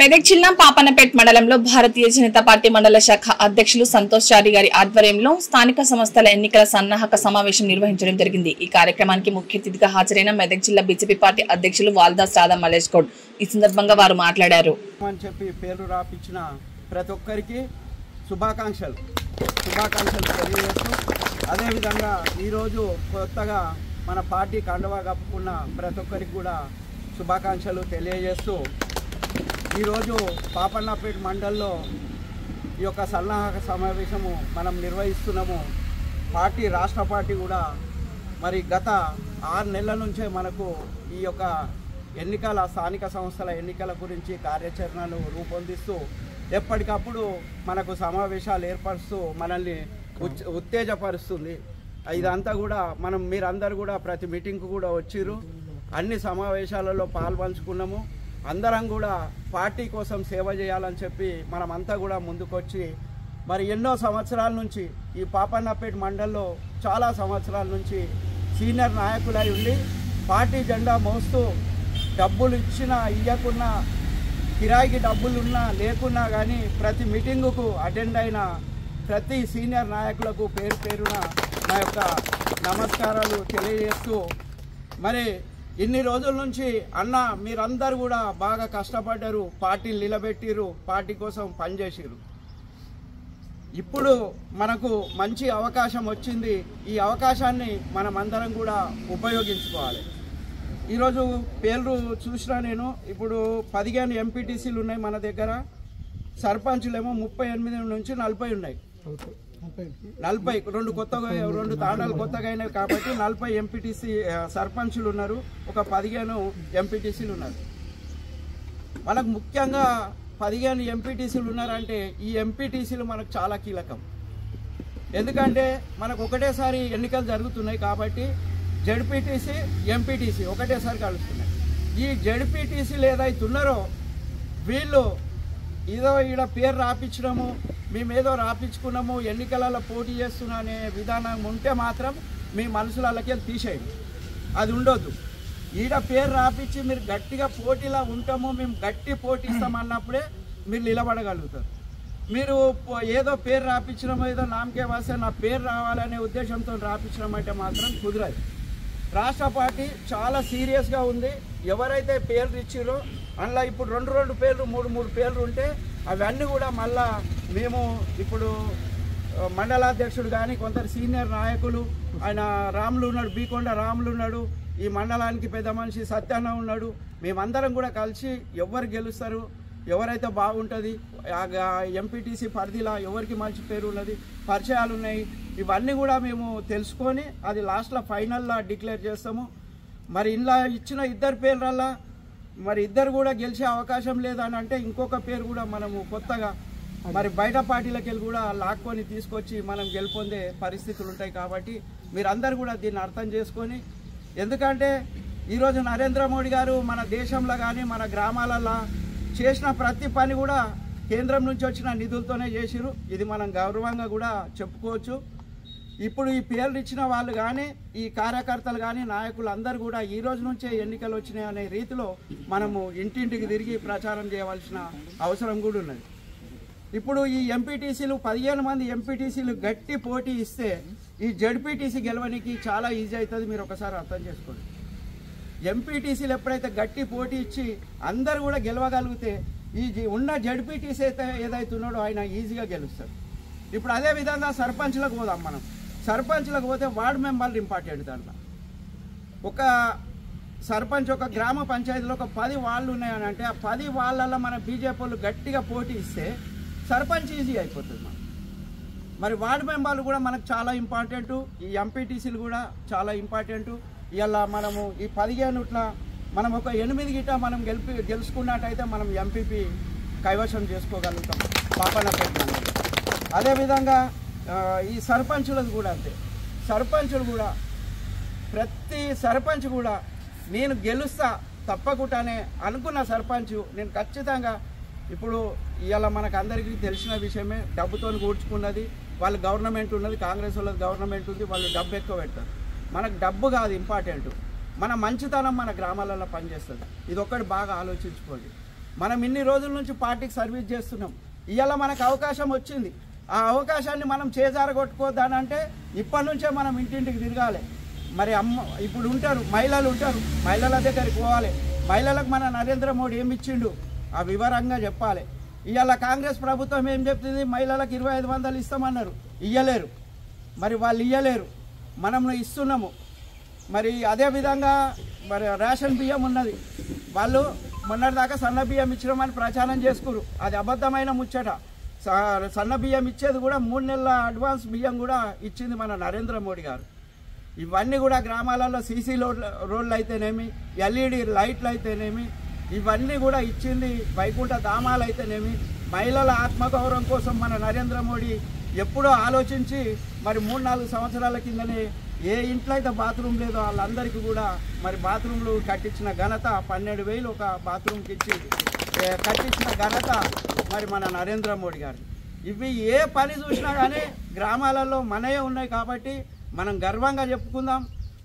మెదక్ జిల్లా పాపన్నపేట మండలంలో భారతీయ జనతా పార్టీ మండల శాఖ అధ్యక్షులు సంతోష్ చారి గారి ఆధ్వర్యంలో స్థానిక సంస్థల ఎన్నికల సన్నాహక సమావేశం నిర్వహించడం జరిగింది। ఈ కార్యక్రమానికి ముఖ్య అతిథిగా హాజరైన మెదక్ జిల్లా బీజేపీ పార్టీ అధ్యక్షులు వాల్దాస్ రాధా మల్లేష్ గౌడ్ ఈ సందర్భంగా వారు మాట్లాడారు। పేరు రాపించిన ప్రతి ఒక్కరికి శుభాకాంక్షలు తెలియజేస్తూ అదే విధంగా ఈ రోజు కొత్తగా మన పార్టీ కండువా కప్పుకున్న ప్రతి ఒక్కరికి కూడా శుభాకాంక్షలు తెలియజేస్తూ ఈరోజు పాపన్నపేట మండలంలో ఈ యొక్క సన్నాహక సమావేశము మనం నిర్వహిస్తున్నాము। పార్టీ రాష్ట్ర పార్టీ కూడా మరి గత 6 నెలల నుంచే మనకు ఈ యొక్క ఎన్నికల స్థానిక సంస్థల ఎన్నికల గురించి కార్యాచరణలు రూపొందిస్తూ ఎప్పటికప్పుడు మనకు సమావేశాలు ఏర్పరుస్తూ మనల్ని ఉత్తేజపరుస్తుంది। ఇదంతా కూడా మీరందరూ కూడా ప్రతి మీటింగ్కు కూడా వచ్చిర్రు, అన్ని సమావేశాలలో పాల్పంచుకున్నాము। అందరం కూడా పార్టీ కోసం సేవ చేయాలని చెప్పి మనమంతా కూడా ముందుకొచ్చి మరి ఎన్నో సంవత్సరాల నుంచి ఈ పాపన్నపేట మండలంలో చాలా సంవత్సరాల నుంచి సీనియర్ నాయకులై ఉండి పార్టీ జెండా మోస్తూ డబ్బులు ఇచ్చినా ఇవ్వకున్నా కిరాయికి డబ్బులున్నా లేకున్నా కానీ ప్రతి మీటింగుకు అటెండ్ అయిన ప్రతి సీనియర్ నాయకులకు పేరు పేరున నా యొక్క నమస్కారాలు తెలియజేస్తూ మరి ఇన్ని రోజుల నుంచి అన్న మీరందరూ కూడా బాగా కష్టపడ్డారు, పార్టీని నిలబెట్టిరు, పార్టీ కోసం పనిచేసిరు। ఇప్పుడు మనకు మంచి అవకాశం వచ్చింది, ఈ అవకాశాన్ని మనమందరం కూడా ఉపయోగించుకోవాలి। ఈరోజు పేర్లు చూసినా నేను ఇప్పుడు 15 ఎంపీటీసీలు ఉన్నాయి మన దగ్గర, సర్పంచులేమో 38 నుంచి 40 ఉన్నాయి। 40 రెండు తాండాలు కొత్తగా అయినాయి కాబట్టి 40 ఎంపీటీసీ సర్పంచులు ఉన్నారు, ఒక 15 ఎంపీటీసీలు ఉన్నారు। మనకు ముఖ్యంగా 15 ఎంపీటీసీలు ఉన్నారంటే ఈ ఎంపీటీసీలు మనకు చాలా కీలకం। ఎందుకంటే మనకు ఒకటేసారి ఎన్నికలు జరుగుతున్నాయి కాబట్టి జెడ్పీటీసీ ఎంపీటీసీ ఒకటేసారి కలుస్తున్నాయి। ఈ జెడ్పీటీసీలు ఏదైతే ఉన్నారో వీళ్ళు ఏదో ఈడ పేరు రాపించడము, మేమేదో రాపించుకున్నాము, ఎన్నికలలో పోటీ చేస్తున్నా అనే విధానం ఉంటే మాత్రం మీ మనసులకి తీసేయండి, అది ఉండొద్దు। ఈడ పేరు రాపించి మీరు గట్టిగా పోటీలా ఉంటాము, మేము గట్టి పోటీ ఇస్తామన్నప్పుడే మీరు నిలబడగలుగుతారు। మీరు ఏదో పేరు రాపించడం, ఏదో నామకే వాస్తే నా పేరు రావాలనే ఉద్దేశంతో రాపించడం అంటే మాత్రం కుదరదు। రాష్ట్ర పార్టీ చాలా సీరియస్గా ఉంది, ఎవరైతే పేర్లు ఇచ్చిరో అందులో ఇప్పుడు 2 పేర్లు 3 పేర్లు ఉంటే అవన్నీ కూడా మళ్ళా మేము ఇప్పుడు మండలాధ్యక్షుడు కానీ కొందరు సీనియర్ నాయకులు, ఆయన రాములు ఉన్నాడు, బీకొండ రాములు ఉన్నాడు, ఈ మండలానికి పెద్ద మనిషి సత్యాన్న ఉన్నాడు, మేమందరం కూడా కలిసి ఎవరు గెలుస్తారు, ఎవరైతే బాగుంటుంది, ఎంపీటీసీ పరిధిలో ఎవరికి మంచి పేరు ఉన్నది, పరిచయాలు ఉన్నాయి, ఇవన్నీ కూడా మేము తెలుసుకొని అది లాస్ట్లో ఫైనల్లో డిక్లేర్ చేస్తాము। మరి ఇలా ఇచ్చిన 2 పేర్లల్లా మరి 2 కూడా గెలిచే అవకాశం లేదని అంటే ఇంకొక పేరు కూడా మనము కొత్తగా మరి బయట పార్టీలకు వెళ్ళి కూడా లాక్కొని తీసుకొచ్చి మనం గెలుపొందే పరిస్థితులు ఉంటాయి। కాబట్టి మీరందరూ కూడా దీన్ని అర్థం చేసుకొని, ఎందుకంటే ఈరోజు నరేంద్ర మోడీ గారు మన దేశంలో కానీ మన గ్రామాలలో చేసిన ప్రతి పని కూడా కేంద్రం నుంచి వచ్చిన నిధులతోనే చేసిరు, ఇది మనం గౌరవంగా కూడా చెప్పుకోవచ్చు। ఇప్పుడు ఈ పేర్లు ఇచ్చిన వాళ్ళు కానీ ఈ కార్యకర్తలు కానీ నాయకులు అందరూ కూడా ఈ రోజు నుంచే ఎన్నికలు వచ్చినాయి అనే రీతిలో మనము ఇంటింటికి తిరిగి ప్రచారం చేయవలసిన అవసరం కూడా ఉన్నది। ఇప్పుడు ఈ ఎంపీటీసీలు 15 మంది ఎంపీటీసీలు గట్టి పోటీ ఇస్తే ఈ జెడ్పీటీసీ గెలవడానికి చాలా ఈజీ అవుతుంది, మీరు ఒకసారి అర్థం చేసుకోండి। ఎంపీటీసీలు ఎప్పుడైతే గట్టి పోటీ ఇచ్చి అందరూ కూడా గెలవగలిగితే ఈ ఉన్న జెడ్పీటీసీ అయితే ఏదైతే ఉన్నాడో ఆయన ఈజీగా గెలుస్తాడు। ఇప్పుడు అదే విధంగా సర్పంచ్లకు పోదాం, మనం సర్పంచ్లకు పోతే వార్డు మెంబర్లు ఇంపార్టెంట్। దాంట్లో ఒక సర్పంచ్ ఒక గ్రామ పంచాయతీలో ఒక 10 వార్డులు ఉన్నాయని అంటే ఆ 10 వార్డులలో మన బీజేపీ వాళ్ళు గట్టిగా పోటీ ఇస్తే సర్పంచ్ ఈజీ అయిపోతుంది మనం। మరి వార్డు మెంబర్లు కూడా మనకు చాలా ఇంపార్టెంటు, ఈ ఎంపీటీసీలు కూడా చాలా ఇంపార్టెంటు। ఇలా మనము ఈ 15 మనం ఒక 8 గిట్ట మనం గెలుచుకున్నట్టయితే మనం ఎంపీపీ కైవశం చేసుకోగలుగుతాం పాపన్నపేట। అదేవిధంగా ఈ సర్పంచులకు కూడా అంతే, సర్పంచులు కూడా ప్రతి సర్పంచ్ కూడా నేను గెలుస్తా తప్పకుండానే అనుకున్న సర్పంచ్ నేను ఖచ్చితంగా ఇప్పుడు ఇవాళ మనకు అందరికీ తెలిసిన విషయమే, డబ్బుతో కూర్చుకున్నది వాళ్ళ గవర్నమెంట్ ఉన్నది, కాంగ్రెస్ వాళ్ళది గవర్నమెంట్ ఉంది, వాళ్ళు డబ్బు ఎక్కువ పెడతారు। మనకు డబ్బు కాదు ఇంపార్టెంట్, మన మంచితనం మన గ్రామాలలో పనిచేస్తుంది, ఇది ఒక్కటి బాగా ఆలోచించుకోండి। మనం ఇన్ని రోజుల నుంచి పార్టీకి సర్వీస్ చేస్తున్నాం. ఇవాళ మనకు అవకాశం వచ్చింది. ఆ అవకాశాన్ని మనం చేజారగొట్టుకోవద్దానంటే ఇప్పటి నుంచే మనం ఇంటింటికి తిరగాలి. మరి ఇప్పుడు ఉంటారు మహిళలు ఉంటారు, మహిళల దగ్గరికి పోవాలి. మహిళలకు మన నరేంద్ర మోడీ ఏమి ఇచ్చిండు ఆ వివరంగా చెప్పాలి. ఇవాళ కాంగ్రెస్ ప్రభుత్వం ఏం చెప్తుంది, మహిళలకు 2500 ఇస్తామన్నారు, ఇయ్యలేరు. మరి వాళ్ళు ఇయ్యలేరు, మనం ఇస్తున్నాము. మరి అదేవిధంగా మరి రేషన్ బియ్యం ఉన్నది, వాళ్ళు మొన్నటిదాకా సన్న బియ్యం ఇచ్చినామని ప్రచారం చేసుకురు. అది అబద్ధమైన ముచ్చట. సన్న బియ్యం ఇచ్చేది కూడా 3 నెలల అడ్వాన్స్ బియ్యం కూడా ఇచ్చింది మన నరేంద్ర మోడీ గారు. ఇవన్నీ కూడా గ్రామాలలో సీసీ రోడ్లు అయితేనేమి, ఎల్ఈడి లైట్లు అయితేనేమి, ఇవన్నీ కూడా ఇచ్చింది. వైకుంఠ ధామాలు అయితేనేమి, మహిళల ఆత్మగౌరవం కోసం మన నరేంద్ర మోడీ ఎప్పుడో ఆలోచించి మరి 3-4 సంవత్సరాల కిందనే ఏ ఇంట్లో అయితే బాత్రూమ్ లేదో వాళ్ళందరికీ కూడా మరి బాత్రూమ్లు కట్టించిన ఘనత 12,000 ఒక బాత్రూమ్కి ఇచ్చి కట్టించిన ఘనత మరి మన నరేంద్ర మోడీ గారు. ఇవి ఏ పని చూసినా కానీ గ్రామాలలో మనయే ఉన్నాయి కాబట్టి మనం గర్వంగా చెప్పుకుందాం.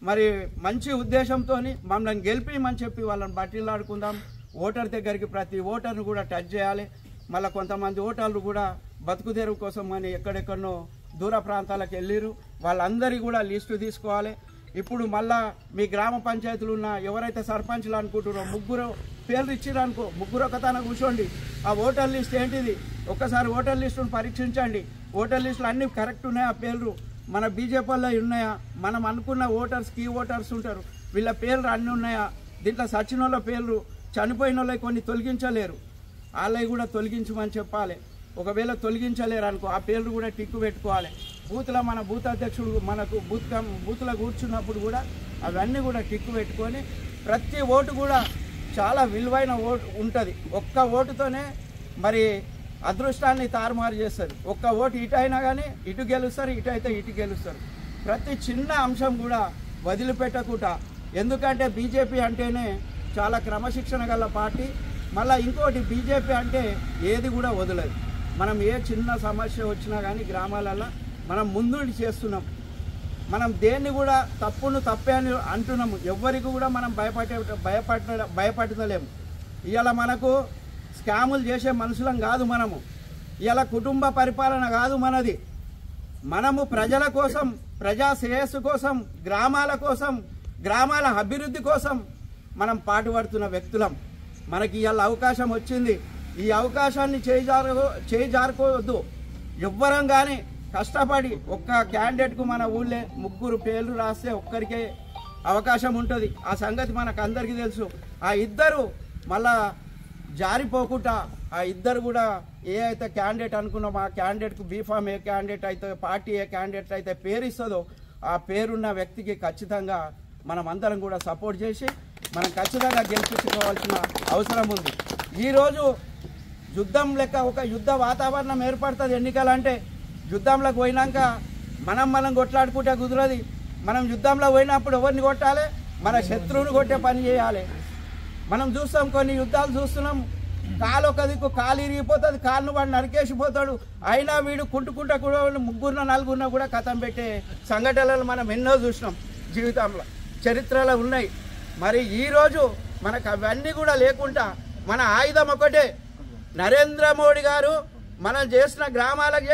మరి మంచి ఉద్దేశంతో మమ్మల్ని గెలిపిమని చెప్పి వాళ్ళని బట్టిలాడుకుందాం. ఓటర్ దగ్గరికి ప్రతి ఓటర్ను కూడా టచ్ చేయాలి. మళ్ళీ కొంతమంది ఓటర్లు కూడా బతుకుదెరువు కోసం అని ఎక్కడెక్కడనో దూర ప్రాంతాలకు వెళ్ళిరు, వాళ్ళందరికీ కూడా లిస్టు తీసుకోవాలి. ఇప్పుడు మళ్ళా మీ గ్రామ పంచాయతీలు ఉన్న ఎవరైతే సర్పంచ్లు అనుకుంటారో 3 పేర్లు ఇచ్చిరనుకో, 3 ఒకతాన కూర్చోండి. ఆ ఓటర్ లిస్ట్ ఏంటిది ఒక్కసారి ఓటర్ లిస్టును పరీక్షించండి. ఓటర్ లిస్టులు అన్నీ కరెక్ట్ ఉన్నాయా, పేర్లు మన బీజేపీలో ఉన్నాయా, మనం అనుకున్న ఓటర్స్ కీ ఓటర్స్ ఉంటారు, వీళ్ళ పేర్లు అన్నీ ఉన్నాయా, దీంట్లో సచిన వాళ్ళ పేర్లు చనిపోయిన వాళ్ళకి కొన్ని తొలగించలేరు, వాళ్ళవి కూడా తొలగించమని చెప్పాలి. ఒకవేళ తొలగించలేరు అనుకో ఆ పేర్లు కూడా టిక్కు పెట్టుకోవాలి. బూత్లో మన బూత్ అధ్యక్షుడు మనకు బూత్లో కూర్చున్నప్పుడు కూడా అవన్నీ కూడా టిక్కు పెట్టుకొని ప్రతి ఓటు కూడా చాలా విలువైన ఓటు ఉంటుంది. ఒక్క ఓటుతోనే మరి అదృష్టాన్ని తారుమారు చేస్తారు. ఒక్క ఓటు ఇటు అయినా కానీ ఇటు గెలుస్తారు, ఇటు అయితే ఇటు గెలుస్తారు. ప్రతి చిన్న అంశం కూడా వదిలిపెట్టకుండా, ఎందుకంటే బీజేపీ అంటేనే చాలా క్రమశిక్షణ గల పార్టీ. మళ్ళీ ఇంకోటి బీజేపీ అంటే ఏది కూడా వదలదు. మనం ఏ చిన్న సమస్య వచ్చినా కానీ గ్రామాలలో మనం ముందుండి చేస్తున్నాం. మనం దేన్ని కూడా తప్పును తప్పే అని అంటున్నాము. ఎవ్వరికి కూడా మనం భయపడలేము. ఇవాళ మనకు స్కాములు చేసే మనుషులం కాదు మనము. ఇవాళ కుటుంబ పరిపాలన కాదు మనది. మనము ప్రజల కోసం, ప్రజా శ్రేయస్సు కోసం, గ్రామాల కోసం, గ్రామాల అభివృద్ధి కోసం మనం పాటుపడుతున్న వ్యక్తులం. మనకి ఇవాళ అవకాశం వచ్చింది. ఈ అవకాశాన్ని చేజారుకోవద్దు. ఎవ్వరం కానీ కష్టపడి ఒక్క క్యాండిడేట్కు మన ఊళ్ళే 3 పేర్లు రాస్తే ఒక్కరికే అవకాశం ఉంటుంది. ఆ సంగతి మనకు అందరికీ తెలుసు. ఆ ఇద్దరు మళ్ళా జారిపోకుండా ఆ ఇద్దరు కూడా ఏ అయితే క్యాండిడేట్ అనుకున్నామో ఆ క్యాండిడేట్కు బీఫామ్ ఏ క్యాండిడేట్ అయితే, పార్టీ ఏ క్యాండిడేట్ అయితే పేరు ఇస్తుందో ఆ పేరున్న వ్యక్తికి ఖచ్చితంగా మనం అందరం కూడా సపోర్ట్ చేసి మనం ఖచ్చితంగా గెలిపించుకోవాల్సిన అవసరం ఉంది. ఈరోజు యుద్ధం లెక్క ఒక యుద్ధ వాతావరణం ఏర్పడుతుంది. ఎన్నికలంటే యుద్ధంలోకి పోయినాక మనం కొట్లాడుకుంటే కుదరది. మనం యుద్ధంలో పోయినప్పుడు ఎవరిని కొట్టాలి, మన శత్రువుని కొట్టే పని చేయాలి. మనం చూస్తాం, కొన్ని యుద్ధాలు చూస్తున్నాం, కాలు ఒక దిక్కు కాలు ఇరిగిపోతుంది, కాలును వాడు నరికేసిపోతాడు. అయినా వీడు కుంటుకుంటా కూడా 3-4 కూడా కథం పెట్టే సంఘటనలు మనం ఎన్నో చూసినాం జీవితంలో, చరిత్రలో ఉన్నాయి. మరి ఈరోజు మనకు అవన్నీ కూడా లేకుండా మన ఆయుధం ఒకటే, నరేంద్ర మోడీ గారు మనం చేసిన గ్రామాలకు